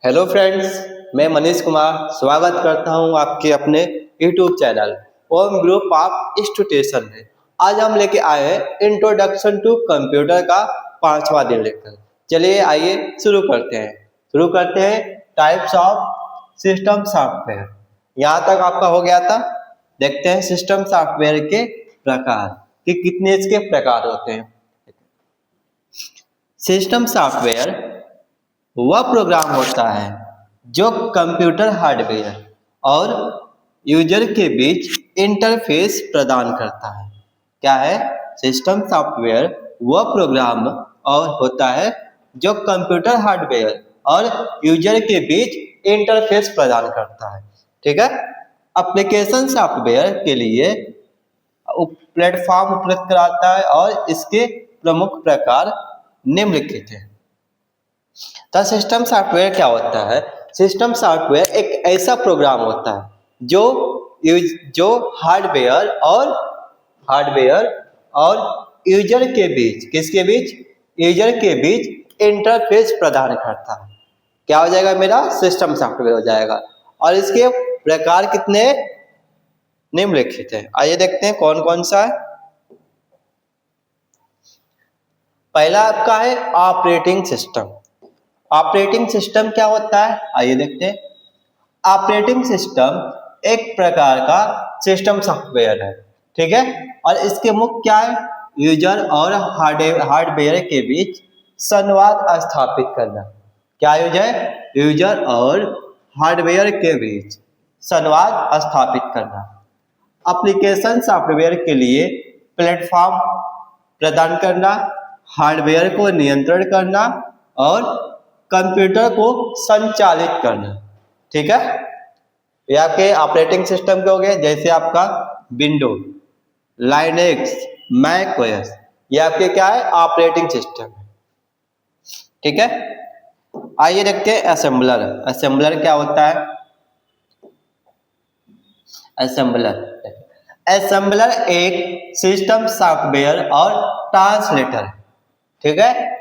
Hello friends, मैं मनीष कुमार स्वागत करता हूं आपके अपने YouTube channel Om group of institution में। आज हम लेके आए हैं इंट्रोडक्शन टू कंप्यूटर का 5वां दिन लेकर। चलिए आइए शुरू करते हैं टाइप्स ऑफ सिस्टम सॉफ्टवेयर। यहाँ तक आपका हो गया था। देखते हैं सिस्टम सॉफ्टवेयर के प्रकार कि कितने इसके प्रकार होते हैं। सिस्टम सॉफ्टवेयर वह प्रोग्राम होता है जो कंप्यूटर हार्डवेयर और यूजर के बीच इंटरफेस प्रदान करता है। क्या है? सिस्टम सॉफ्टवेयर वह प्रोग्राम और होता है जो कंप्यूटर हार्डवेयर और यूजर के बीच इंटरफेस प्रदान करता है। ठीक है। एप्लीकेशन सॉफ्टवेयर के लिए प्लेटफॉर्म उपलब्ध कराता है और इसके प्रमुख प्रकार निम्नलिखित हैं। तो सिस्टम सॉफ्टवेयर क्या होता है? सिस्टम सॉफ्टवेयर एक ऐसा प्रोग्राम होता है जो हार्डवेयर और यूजर के बीच यूजर के बीच इंटरफेस प्रदान करता है। क्या हो जाएगा? मेरा सिस्टम सॉफ्टवेयर हो जाएगा। और इसके प्रकार कितने निम्नलिखित हैं। आइए देखते हैं कौन कौन सा है। पहला आपका है ऑपरेटिंग सिस्टम। ऑपरेटिंग सिस्टम क्या होता है? आइए देखते हैं। ऑपरेटिंग सिस्टम एक प्रकार का सिस्टम सॉफ्टवेयर है। ठीक है। और इसके मुख्य क्या है? यूजर और हार्डवेयर के बीच संवाद स्थापित करना। क्या यूजर और हार्डवेयर के बीच संवाद स्थापित करना। एप्लीकेशन सॉफ्टवेयर के लिए प्लेटफॉर्म प्रदान करना, हार्डवेयर को नियंत्रण करना और कंप्यूटर को संचालित करना। ठीक है। ये आपके ऑपरेटिंग सिस्टम के हो गए, जैसे आपका विंडो, लाइनेक्स, मैक ओएस। ये आपके क्या है? ऑपरेटिंग सिस्टम है। ठीक है। आइए देखते हैं असेंबलर। असेंबलर क्या होता है? असेंबलर एक सिस्टम सॉफ्टवेयर और ट्रांसलेटर है। ठीक है।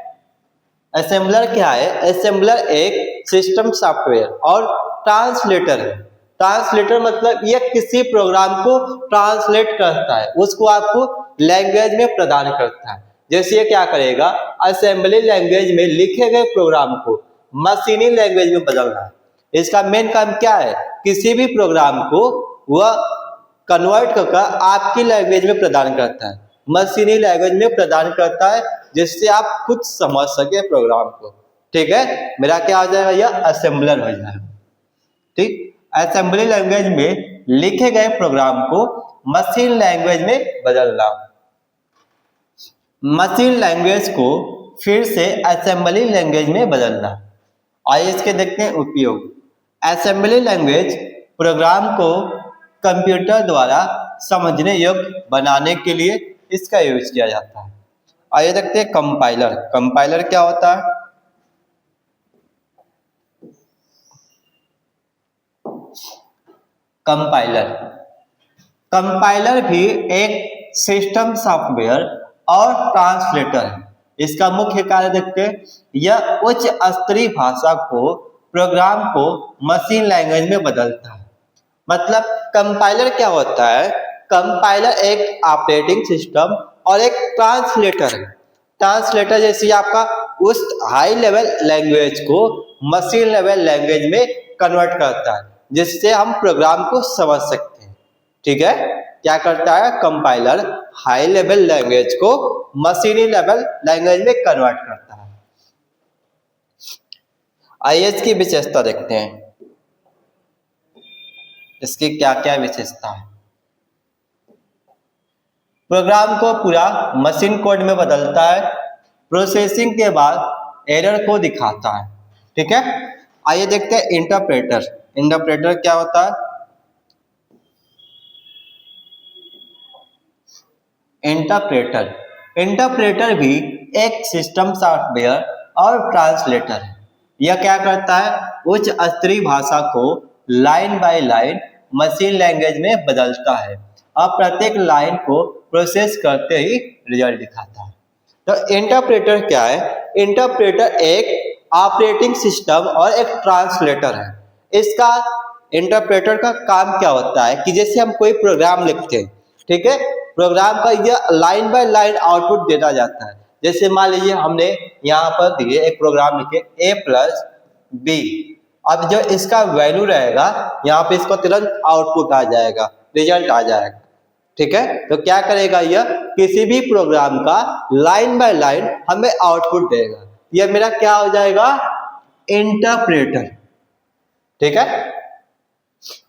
असेंबलर क्या है? असेंबलर एक सिस्टम सॉफ्टवेयर और ट्रांसलेटर है। ट्रांसलेटर मतलब यह किसी प्रोग्राम को ट्रांसलेट करता है, उसको आपको लैंग्वेज में प्रदान करता है। जैसे ये क्या करेगा? असेंबली लैंग्वेज में लिखे गए प्रोग्राम को मशीनी लैंग्वेज में बदलना है। इसका मेन काम क्या है? किसी भी प्रोग्राम को वह कन्वर्ट कर आपकी लैंग्वेज में प्रदान करता है, मशीनी लैंग्वेज में प्रदान करता है, जिससे आप खुद समझ सके प्रोग्राम को। ठीक है। मेरा क्या हो जाएगा? यह असेंबलर हो जाएगा। ठीक। असेंबली लैंग्वेज में लिखे गए प्रोग्राम को मशीन लैंग्वेज में बदलना, मशीन लैंग्वेज को फिर से असेंबली लैंग्वेज में बदलना। आइए इसके देखते हैं उपयोग। असेंबली लैंग्वेज प्रोग्राम को कंप्यूटर द्वारा समझने योग्य बनाने के लिए इसका यूज किया जाता है। आइए देखते हैं कंपाइलर। कंपाइलर क्या होता है? कंपाइलर भी एक सिस्टम सॉफ्टवेयर और ट्रांसलेटर है। इसका मुख्य कार्य देखते हैं। यह उच्च स्तरीय भाषा को प्रोग्राम को मशीन लैंग्वेज में बदलता है। मतलब कंपाइलर क्या होता है? कंपाइलर एक ऑपरेटिंग सिस्टम और एक ट्रांसलेटर है। ट्रांसलेटर जैसे आपका उस हाई लेवल लैंग्वेज को मशीन लेवल लैंग्वेज में कन्वर्ट करता है, जिससे हम प्रोग्राम को समझ सकते हैं। ठीक है। क्या करता है? कंपाइलर हाई लेवल लैंग्वेज को मशीनी लेवल लैंग्वेज में कन्वर्ट करता है। आइए इसकी विशेषता देखते हैं। इसकी क्या क्या विशेषता है? प्रोग्राम को पूरा मशीन कोड में बदलता है, प्रोसेसिंग के बाद एरर को दिखाता है। ठीक है। आइए देखते हैं इंटरप्रेटर। इंटरप्रेटर क्या होता है? इंटरप्रेटर भी एक सिस्टम सॉफ्टवेयर और ट्रांसलेटर है। यह क्या करता है? उच्च स्तरीय भाषा को line by line machine language में बदलता है और प्रत्येक लाइन को प्रोसेस करते ही रिजल्ट दिखाता है। तो इंटरप्रेटर क्या है? इंटरप्रेटर एक ऑपरेटिंग सिस्टम और एक ट्रांसलेटर है। इसका इंटरप्रेटर का काम क्या होता है कि जैसे हम कोई प्रोग्राम लिखते हैं, ठीक है, प्रोग्राम का यह लाइन बाय लाइन आउटपुट देता जाता है। जैसे मान लीजिए हमने यहाँ पर दिए एक प्रोग्राम लिखे a प्लस बी, अब जो इसका वैल्यू रहेगा यहाँ पे इसको तुरंत आउटपुट आ जाएगा, रिजल्ट आ जाएगा, ठीक है। तो क्या करेगा यह, किसी भी प्रोग्राम का लाइन बाय लाइन हमें आउटपुट देगा। यह मेरा क्या हो जाएगा, इंटरप्रेटर, ठीक है।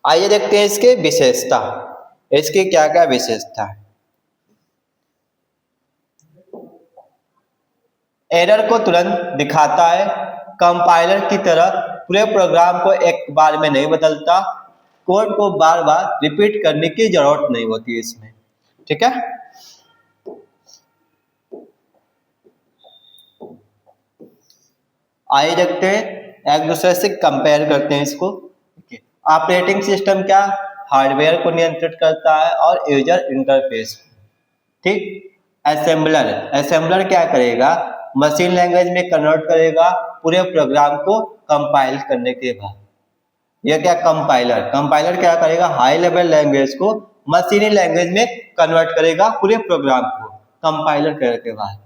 आइए देखते हैं इसके विशेषता, इसकी क्या क्या विशेषता है। एरर को तुरंत दिखाता है, कंपाइलर की तरह पूरे प्रोग्राम को एक बार में नहीं बदलता, कोड को बार बार रिपीट करने की जरूरत नहीं होती इसमें, ठीक है। आइए देखते हैं, एक दूसरे से कंपेयर करते हैं इसको। ऑपरेटिंग सिस्टम क्या हार्डवेयर को नियंत्रित करता है और यूजर इंटरफेस, ठीक। असेंबलर क्या करेगा, मशीन लैंग्वेज में कन्वर्ट करेगा पूरे प्रोग्राम को कंपाइल करने के बाद। यह क्या, कंपाइलर क्या करेगा, हाई लेवल लैंग्वेज को मशीनी लैंग्वेज में कन्वर्ट करेगा पूरे प्रोग्राम को कंपाइलर करने के बाद,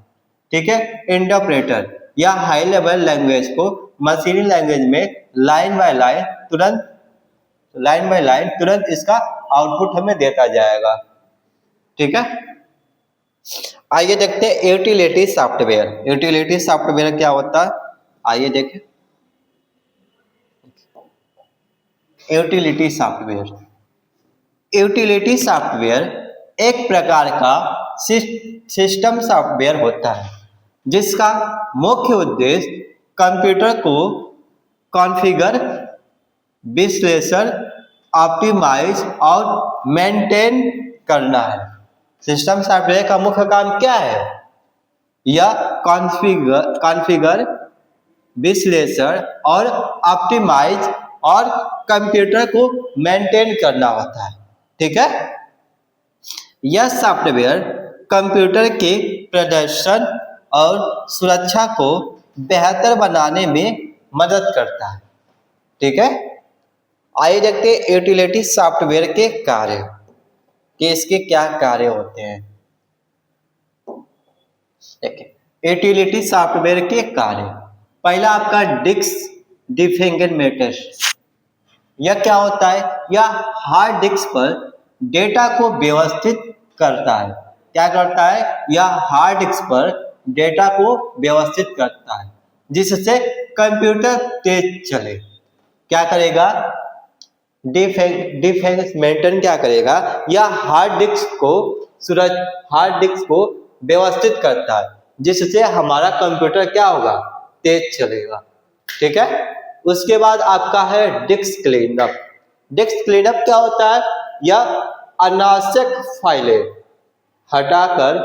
ठीक है। इंटरप्रेटर या हाई लेवल लैंग्वेज को मशीनी लैंग्वेज में लाइन बाय लाइन तुरंत इसका आउटपुट हमें देता जाएगा, ठीक है। आइए देखते हैं यूटिलिटी सॉफ्टवेयर। यूटिलिटी सॉफ्टवेयर क्या होता है, आइए देखें। यूटिलिटी सॉफ्टवेयर एक प्रकार का सिस्टम सॉफ्टवेयर होता है जिसका मुख्य उद्देश्य कंप्यूटर को कॉन्फ़िगर, विश्लेषण, ऑप्टिमाइज और मेंटेन करना है। सिस्टम सॉफ्टवेयर का मुख्य काम क्या है, यह कॉन्फ़िगर, विश्लेषण और ऑप्टिमाइज और कंप्यूटर को मेंटेन करना होता है, ठीक है। यह सॉफ्टवेयर कंप्यूटर के प्रदर्शन और सुरक्षा को बेहतर बनाने में मदद करता है, ठीक है। आइए देखते हैं यूटिलिटी सॉफ्टवेयर के कार्य कि इसके क्या कार्य होते हैं। देखिए यूटिलिटी सॉफ्टवेयर के कार्य, पहला आपका डिस्क डिफ्रेगमेंटेशन। यह क्या होता है, यह हार्ड डिस्क पर डेटा को व्यवस्थित करता है। क्या करता है, यह हार्ड डिस्क पर डेटा को व्यवस्थित करता है जिससे कंप्यूटर तेज चले। क्या करेगा, डिफ्रेगमेंटेशन क्या करेगा, यह हार्ड डिस्क को व्यवस्थित करता है जिससे हमारा कंप्यूटर क्या होगा, तेज चलेगा, ठीक है। उसके बाद आपका है डिस्क क्लीनअप। डिस्क क्लीनअप क्या होता है, यह अनावश्यक फाइलें हटाकर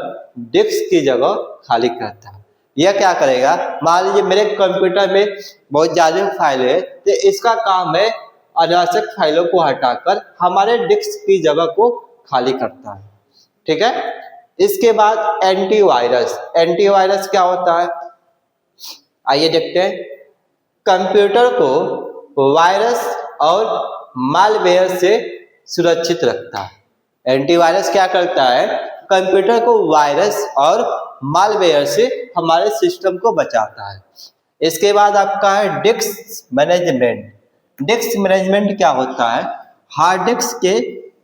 डिस्क की जगह खाली करता है। यह क्या करेगा, मान लीजिए मेरे कंप्यूटर में बहुत ज्यादा फाइलें है तो इसका काम है अनावश्यक फाइलों को हटाकर हमारे डिस्क की जगह को खाली करता है, ठीक है। इसके बाद एंटीवायरस क्या होता है, आइए देखते हैं। कंप्यूटर को वायरस और मालवेयर से सुरक्षित रखता है। एंटीवायरस क्या करता है, कंप्यूटर को वायरस और मालवेयर से हमारे सिस्टम को बचाता है। इसके बाद आपका है डिस्क मैनेजमेंट। डिस्क मैनेजमेंट क्या होता है, हार्ड डिस्क के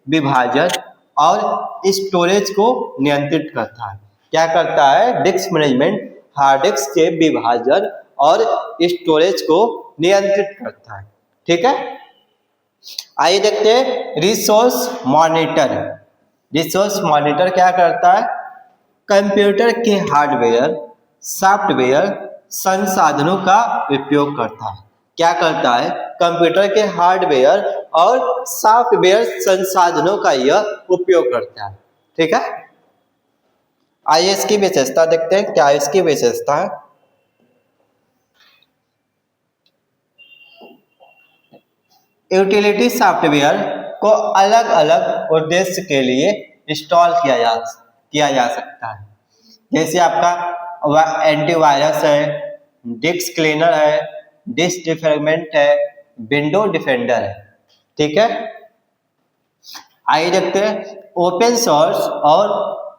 विभाजन और स्टोरेज को नियंत्रित करता है। क्या करता है, डिस्क मैनेजमेंट हार्ड डिस्क के विभाजन और स्टोरेज को नियंत्रित करता है, ठीक है। आइए देखते हैं रिसोर्स मॉनिटर। रिसोर्स मॉनिटर क्या करता है, कंप्यूटर के हार्डवेयर, सॉफ्टवेयर, संसाधनों का उपयोग करता है। क्या करता है, कंप्यूटर के हार्डवेयर और सॉफ्टवेयर संसाधनों का यह उपयोग करता है, ठीक है। आइए इसकी विशेषता देखते हैं, क्या इसकी विशेषता है। यूटिलिटी सॉफ्टवेयर को अलग अलग उद्देश्य के लिए इंस्टॉल किया जा सकता है। जैसे आपका एंटीवायरस है, डिस्क क्लीनर है, डिस्क डिफ्रेगमेंट है, विंडो डिफेंडर है। ठीक है, आइए देखते हैं ओपन सोर्स और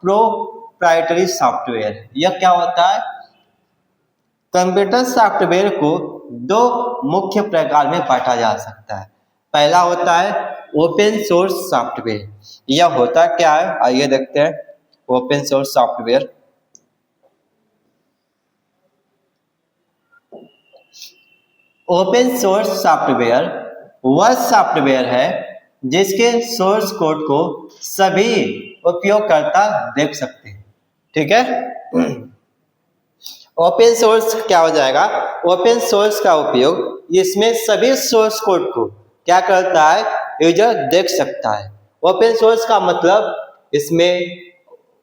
प्रोप्राइटरी सॉफ्टवेयर। यह क्या होता है? कंप्यूटर सॉफ्टवेयर को दो मुख्य प्रकार में बांटा जा सकता है। पहला होता है ओपन सोर्स सॉफ्टवेयर। यह होता क्या है, आइए देखते हैं open source software. Open source software वह सॉफ्टवेयर है जिसके सोर्स कोड को सभी उपयोगकर्ता देख सकते हैं। ठीक है, ओपन सोर्स क्या हो जाएगा? ओपन सोर्स का उपयोग इसमें सभी सोर्स कोड को क्या करता है? यूजर देख सकता है। ओपन सोर्स का मतलब इसमें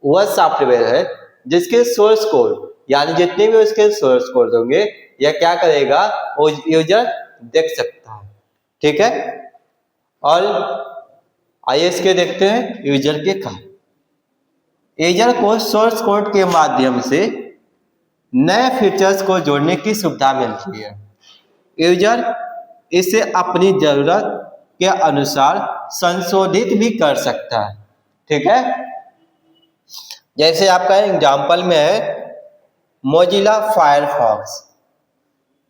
वह सॉफ्टवेयर है जिसके सोर्स कोड यानी जितने भी उसके सोर्स कोड होंगे यह क्या करेगा? वो यूजर देख सकता है। ठीक है, और आइए इसके देखते हैं यूजर के काम। यूजर को सोर्स कोड के माध्यम से नए फीचर्स को जोड़ने की सुविधा मिलती है। यूजर इसे अपनी जरूरत के अनुसार संशोधित भी कर सकता है। ठीक है, जैसे आपका एग्जांपल में है मोजिला फायरफॉक्स।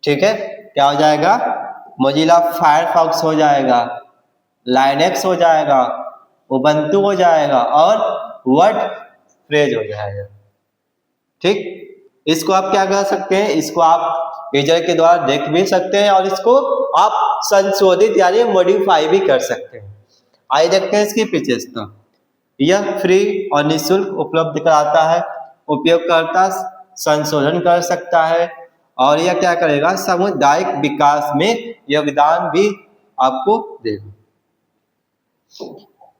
ठीक है, क्या हो जाएगा? मोजिला फायरफॉक्स हो जाएगा, लाइनेक्स हो जाएगा, उबंटू हो जाएगा और वर्डप्रेस हो जाएगा। ठीक, इसको आप क्या कर सकते हैं? इसको आप यूजर के द्वारा देख भी सकते हैं और इसको आप संशोधित यानी मॉडिफाई भी कर सकते हैं। आइए देखते हैं इसकी विशेषता। यह फ्री और निःशुल्क उपलब्ध कराता है, उपयोगकर्ता संशोधन कर सकता है और यह क्या करेगा? सामुदायिक विकास में योगदान भी आपको देगा।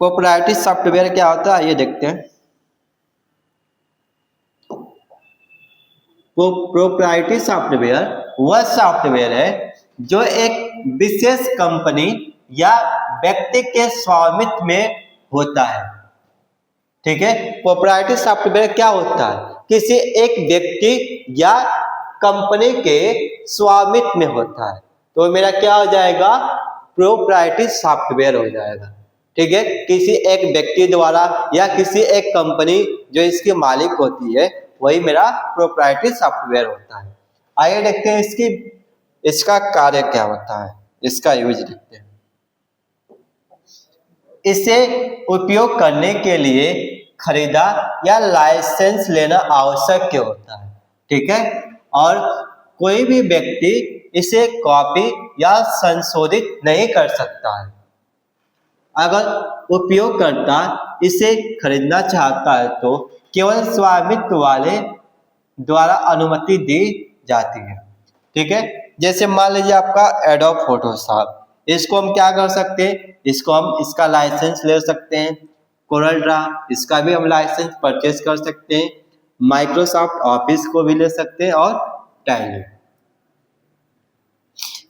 प्रोप्राइटरी सॉफ्टवेयर क्या होता है, ये देखते हैं। प्रोप्राइटरी सॉफ्टवेयर वह सॉफ्टवेयर है जो एक विशेष कंपनी या व्यक्ति के स्वामित्व में होता है। ठीक है, प्रोप्राइटरी सॉफ्टवेयर क्या होता है? किसी एक व्यक्ति या कंपनी के स्वामित्व में होता है, तो मेरा क्या हो जाएगा? प्रोप्राइटरी सॉफ्टवेयर हो जाएगा। ठीक है, किसी एक व्यक्ति द्वारा या किसी एक कंपनी जो इसकी मालिक होती है वही मेरा प्रोप्राइटरी सॉफ्टवेयर होता है। आइए देखते हैं इसका कार्य क्या होता है, इसका यूज देखते हैं। इसे उपयोग करने के लिए खरीदा या लाइसेंस लेना आवश्यक होता है। ठीक है, और कोई भी व्यक्ति इसे कॉपी या संशोधित नहीं कर सकता है। अगर उपयोगकर्ता इसे खरीदना चाहता है तो केवल स्वामित्व वाले द्वारा अनुमति दी जाती है। ठीक है, जैसे मान लीजिए आपका एडोब फोटोशॉप, इसको हम क्या कर सकते हैं? इसको हम इसका लाइसेंस ले सकते हैं। कोरल ड्रा, इसका भी हम लाइसेंस परचेज कर सकते हैं। माइक्रोसॉफ्ट ऑफिस को भी ले सकते हैं और टैली।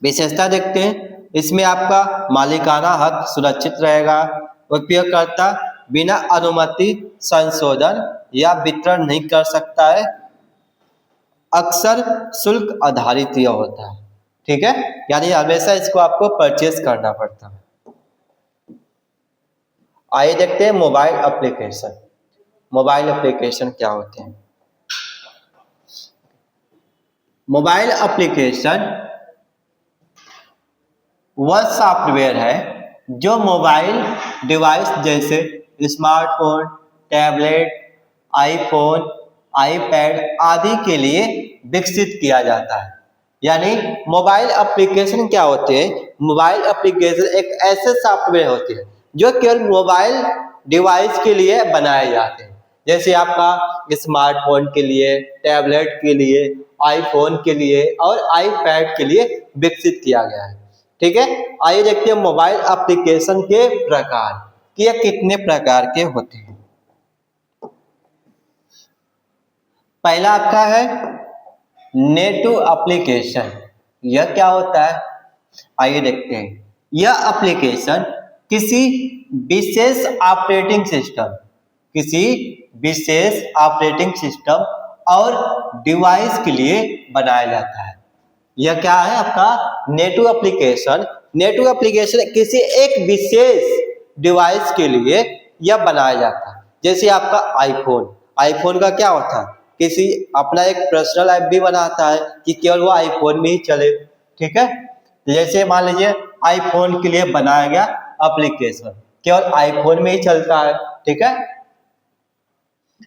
विशेषता देखते हैं, इसमें आपका मालिकाना हक सुरक्षित रहेगा। उपयोगकर्ता बिना अनुमति संशोधन या वितरण नहीं कर सकता है। अक्सर शुल्क आधारित यह होता है। ठीक है, यानी हमेशा इसको आपको परचेज करना पड़ता है। आइए देखते हैं मोबाइल एप्लीकेशन। मोबाइल एप्लीकेशन क्या होते हैं? मोबाइल एप्लीकेशन वह सॉफ्टवेयर है जो मोबाइल डिवाइस जैसे स्मार्टफोन, टैबलेट, आईफोन, आईपैड आदि के लिए विकसित किया जाता है। यानी मोबाइल एप्लीकेशन क्या होते हैं? मोबाइल एप्लीकेशन एक ऐसे सॉफ्टवेयर होते हैं जो केवल मोबाइल डिवाइस के लिए बनाए जाते हैं। जैसे आपका स्मार्टफोन के लिए, टैबलेट के लिए, आईफोन के लिए और आईपैड के लिए विकसित किया गया है। ठीक है, आइए देखते हैं मोबाइल एप्लीकेशन के प्रकार कि यह कितने प्रकार के होते हैं। पहला आपका है नेटिव एप्लीकेशन। यह क्या होता है? आइए देखते हैं। यह एप्लीकेशन किसी विशेष ऑपरेटिंग सिस्टम और डिवाइस के लिए बनाया जाता है। यह क्या है आपका नेटिव एप्लीकेशन। नेटिव एप्लीकेशन किसी एक विशेष डिवाइस के लिए यह बनाया जाता है। जैसे आपका आईफोन, आईफोन का क्या होता है, किसी अपना एक पर्सनल ऐप भी बनाता है कि केवल वो आईफोन में ही चले। ठीक है, जैसे मान लीजिए आईफोन के लिए बनाया गया एप्लीकेशन केवल आईफोन में ही चलता है। ठीक है,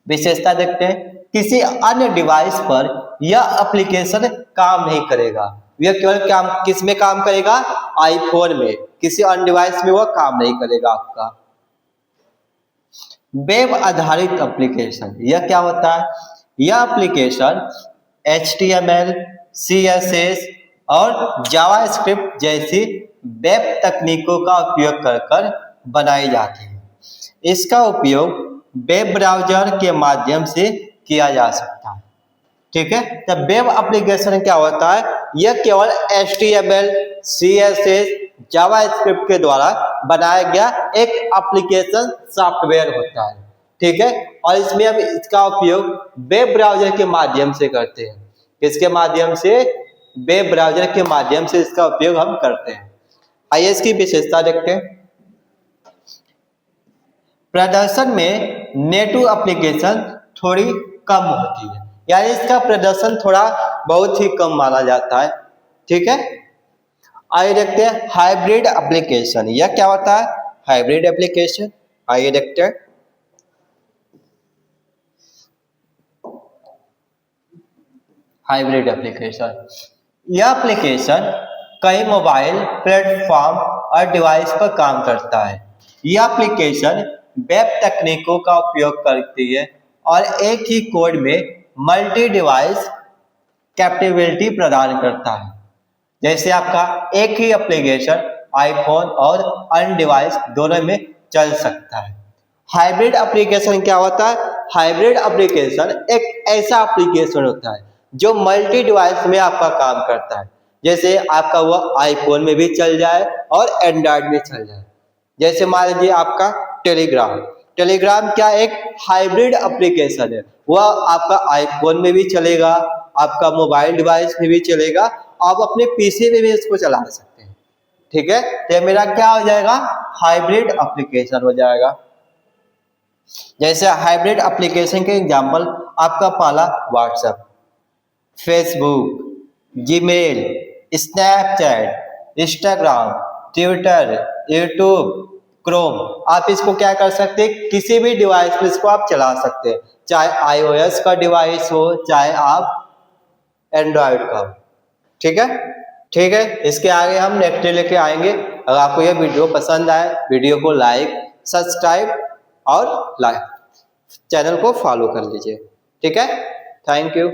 विशेषता देखते हैं, किसी अन्य डिवाइस पर यह एप्लीकेशन काम नहीं करेगा। यह केवल काम किस में काम करेगा, आईफोन में, किसी अन्य डिवाइस में वह काम नहीं करेगा आपका। वेब आधारित एप्लीकेशन, यह क्या होता है, यह एप्लीकेशन HTML, CSS और जावास्क्रिप्ट जैसी वेब तकनीकों का उपयोग कर बनाई जाती है। इसका उपयोग वेब ब्राउज़र के माध्यम से किया जा सकता है। ठीक है, तो वेब एप्लीकेशन क्या होता है, यह केवल HTML, CSS, जावास्क्रिप्ट के द्वारा बनाया गया एक एप्लीकेशन सॉफ्टवेयर होता है। ठीक है, और इसमें हम इसका उपयोग वेब ब्राउज़र के माध्यम से करते हैं। किसके माध्यम से, वेब ब्राउज़र के माध्यम से इसका उपयोग हम करते हैं। आइए इसकी विशेषता देखते हैं। प्रदर्शन में नेटिव एप्लीकेशन थोड़ी कम होती है, यानी इसका प्रदर्शन थोड़ा बहुत ही कम माना जाता है। ठीक है, आइए देखते हैं हाइब्रिड एप्लीकेशन, यह क्या होता है, हाइब्रिड एप्लीकेशन। आइए देखते हैं। हाइब्रिड एप्लीकेशन, यह एप्लीकेशन कई मोबाइल प्लेटफॉर्म और डिवाइस पर काम करता है। यह एप्लीकेशन वेब तकनीकों का उपयोग करती है और एक ही कोड में मल्टी डिवाइस कैपेबिलिटी प्रदान करता है। जैसे आपका एक ही एप्लीकेशन आईफोन और अन्य डिवाइस दोनों में चल सकता है। हाइब्रिड एप्लीकेशन क्या होता है, हाइब्रिड एप्लीकेशन एक ऐसा एप्लीकेशन होता है जो मल्टी डिवाइस में आपका काम करता है। जैसे आपका वह आईफोन में भी चल जाए और एंड्रॉयड में चल जाए। जैसे मान लीजिए आपका टेलीग्राम, टेलीग्राम क्या एक हाइब्रिड एप्लीकेशन है, वह आपका आईफोन में भी चलेगा, आपका मोबाइल डिवाइस में भी चलेगा, आप अपने पीसी में भी इसको चला सकते हैं। ठीक है, तो मेरा क्या हो जाएगा, हाइब्रिड एप्लीकेशन हो जाएगा। जैसे हाइब्रिड एप्लीकेशन के एग्जांपल आपका पहला WhatsApp, Facebook, Gmail, Snapchat, Instagram, Twitter, YouTube, Chrome. आप इसको क्या कर सकते हैं, किसी भी डिवाइस पे इसको आप चला सकते हैं, चाहे iOS का डिवाइस हो चाहे आप एंड्रॉयड का हो। ठीक है, ठीक है, इसके आगे हम नेक्स्ट लेके आएंगे। अगर आपको यह वीडियो पसंद आए, वीडियो को लाइक, सब्सक्राइब और चैनल को फॉलो कर लीजिए। ठीक है, थैंक यू।